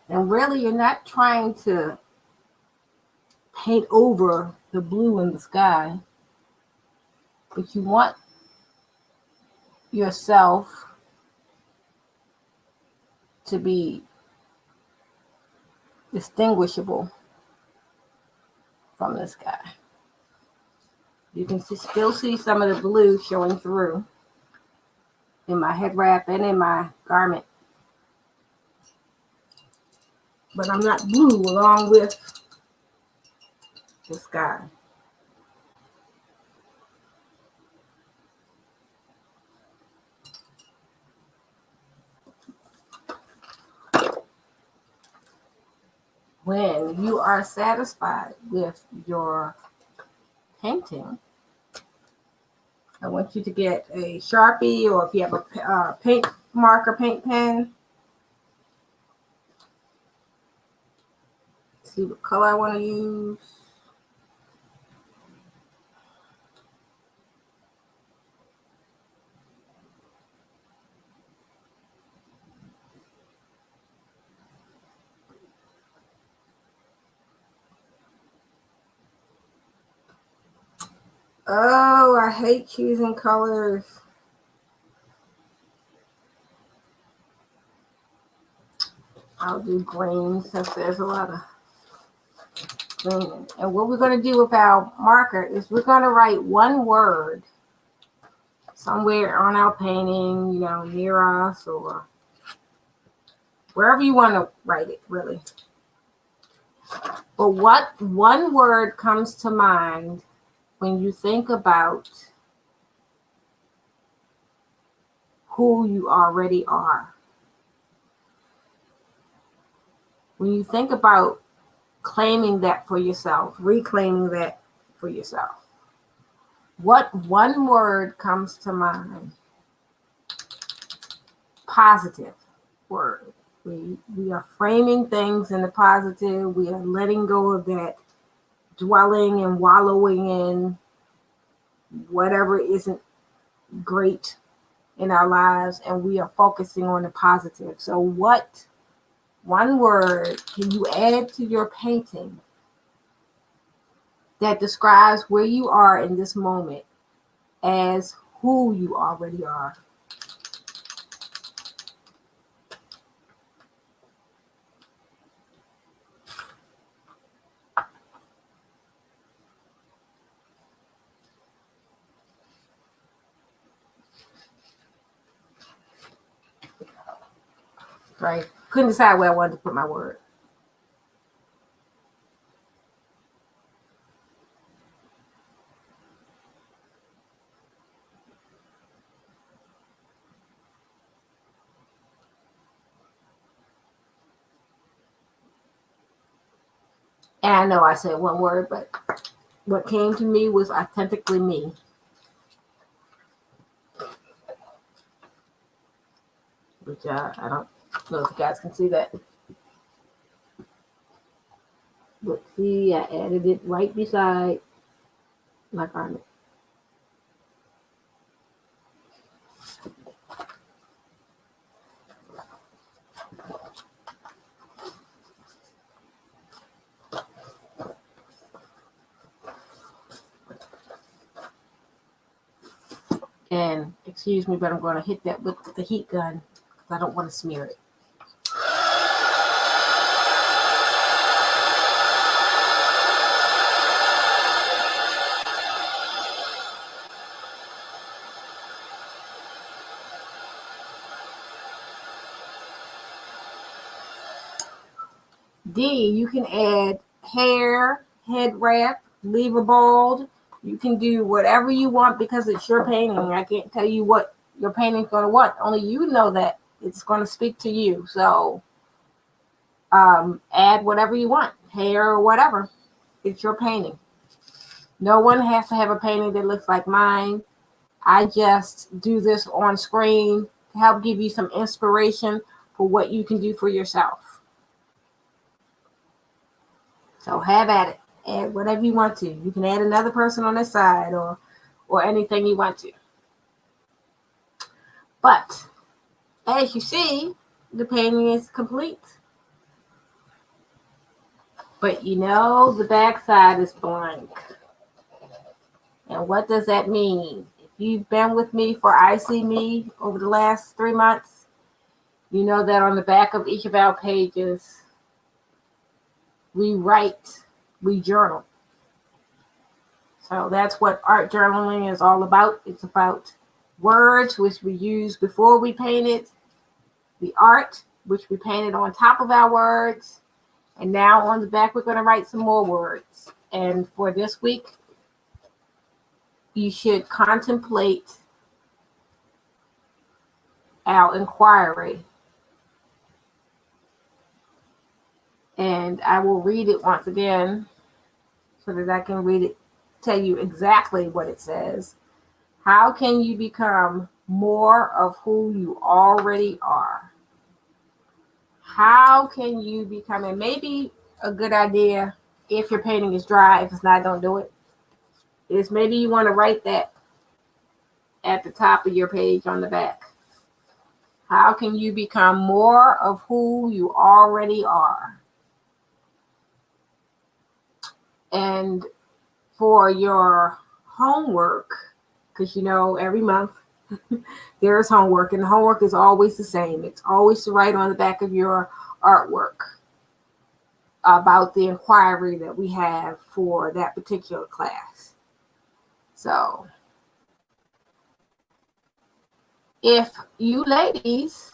And really, you're not trying to paint over the blue in the sky, but you want yourself to be distinguishable from the sky. You can still see some of the blue showing through in my head wrap and in my garment. But I'm not blue along with the sky. When you are satisfied with your painting, I want you to get a Sharpie, or if you have a paint marker, paint pen. See what color I want to use. Oh, I hate choosing colors. I'll do green since there's a lot of green. And what we're going to do with our marker is we're going to write one word somewhere on our painting, you know, near us or wherever you want to write it, really. But what one word comes to mind when you think about who you already are. When you think about claiming that for yourself, reclaiming that for yourself, what one word comes to mind? Positive word. We are framing things in the positive. We are letting go of that dwelling and wallowing in whatever isn't great in our lives, and we are focusing on the positive. So what one word can you add to your painting that describes where you are in this moment as who you already are? Right? Couldn't decide where I wanted to put my word. And I know I said one word, but what came to me was authentically me. Which I don't know if you guys can see that. But see, I added it right beside my garment. And excuse me, but I'm going to hit that with the heat gun because I don't want to smear it. D, you can add hair, head wrap, leave a bald. You can do whatever you want because it's your painting. I can't tell you what your painting's going to want. Only you know that it's going to speak to you. So add whatever you want, hair or whatever. It's your painting. No one has to have a painting that looks like mine. I just do this on screen to help give you some inspiration for what you can do for yourself. So have at it. Add whatever you want to. You can add another person on the side or anything you want to. But as you see, the painting is complete. But you know the back side is blank. And what does that mean? If you've been with me for I See Me over the last 3 months, you know that on the back of each of our pages, we write, we journal. So that's what art journaling is all about. It's about words, which we use before we paint it, the art, which we painted on top of our words, and now on the back, we're going to write some more words. And for this week, you should contemplate our inquiry. And I will read it once again so that I can read it, tell you exactly what it says. How can you become more of who you already are? How can you become, and maybe a good idea if your painting is dry, if it's not, don't do it, is maybe you want to write that at the top of your page on the back. How can you become more of who you already are? And for your homework, because you know every month there's homework, and the homework is always the same. It's always to write on the back of your artwork about the inquiry that we have for that particular class. So if you ladies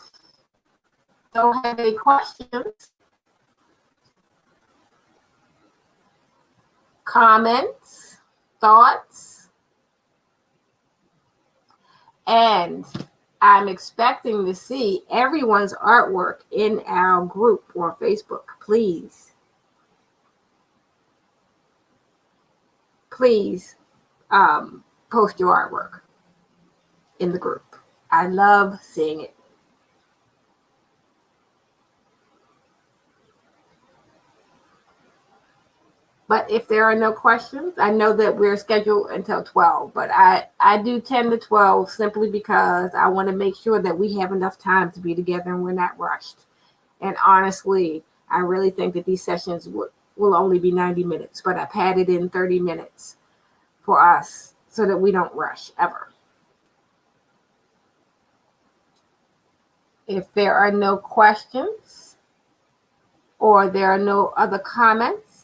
don't have any questions, comments, thoughts, and I'm expecting to see everyone's artwork in our group on Facebook. Please post your artwork in the group. I love seeing it. But if there are no questions, I know that we're scheduled until 12, but I do 10 to 12 simply because I want to make sure that we have enough time to be together and we're not rushed. And honestly, I really think that these sessions will only be 90 minutes, but I padded in 30 minutes for us so that we don't rush ever. If there are no questions or there are no other comments,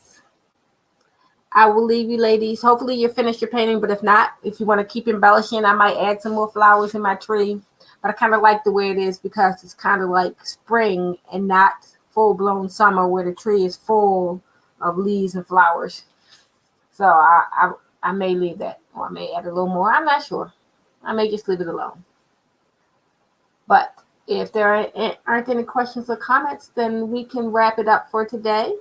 I will leave you ladies. Hopefully you finished your painting, but if not, if you want to keep embellishing, I might add some more flowers in my tree. But I kind of like the way it is because it's kind of like spring and not full-blown summer where the tree is full of leaves and flowers. So I may leave that, or I may add a little more. I'm not sure. I may just leave it alone. But if there aren't any questions or comments, then we can wrap it up for today.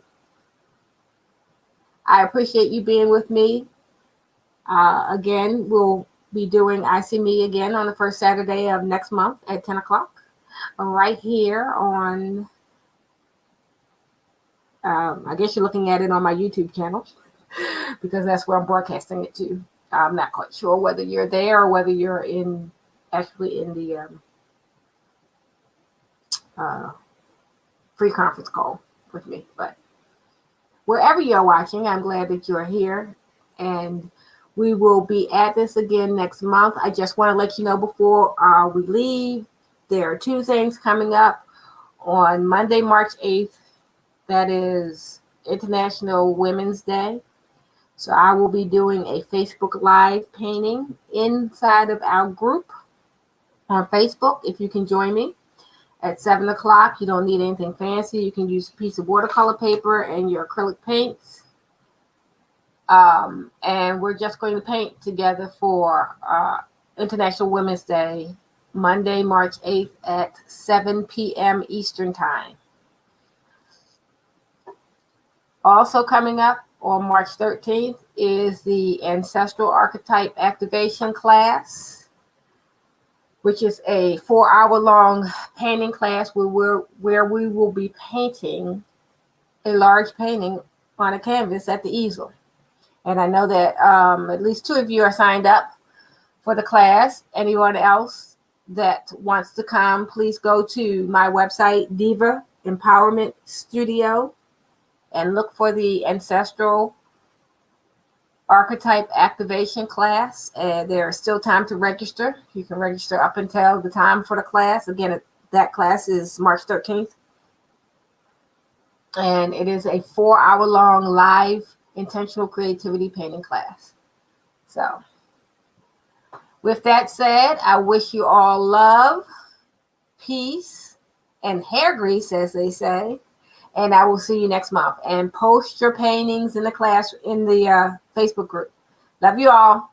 I appreciate you being with me. Again, we'll be doing I See Me again on the first Saturday of next month at 10 o'clock. Right here on, I guess you're looking at it on my YouTube channel because that's where I'm broadcasting it to. I'm not quite sure whether you're there or whether you're actually in the free conference call with me. But wherever you're watching, I'm glad that you're here. And we will be at this again next month. I just want to let you know before we leave, there are two things coming up. On Monday, March 8th, that is International Women's Day. So I will be doing a Facebook Live painting inside of our group on Facebook. If you can join me at 7 o'clock, you don't need anything fancy. You can use a piece of watercolor paper and your acrylic paints. And we're just going to paint together for International Women's Day, Monday, March 8th at 7 p.m. Eastern Time. Also coming up on March 13th is the Ancestral Archetype Activation class, which is a 4-hour-long painting class where we will be painting a large painting on a canvas at the easel. And I know that at least 2 of you are signed up for the class. Anyone else that wants to come, please go to my website, Diva Empowerment Studio, and look for the Ancestral Archetype Activation class. And there is still time to register. You can register up until the time for the class. Again, that class is March 13th. And it is a 4-hour-long live intentional creativity painting class. So with that said, I wish you all love, peace, and hair grease, as they say. And I will see you next month. And post your paintings in the class in the Facebook group. Love you all.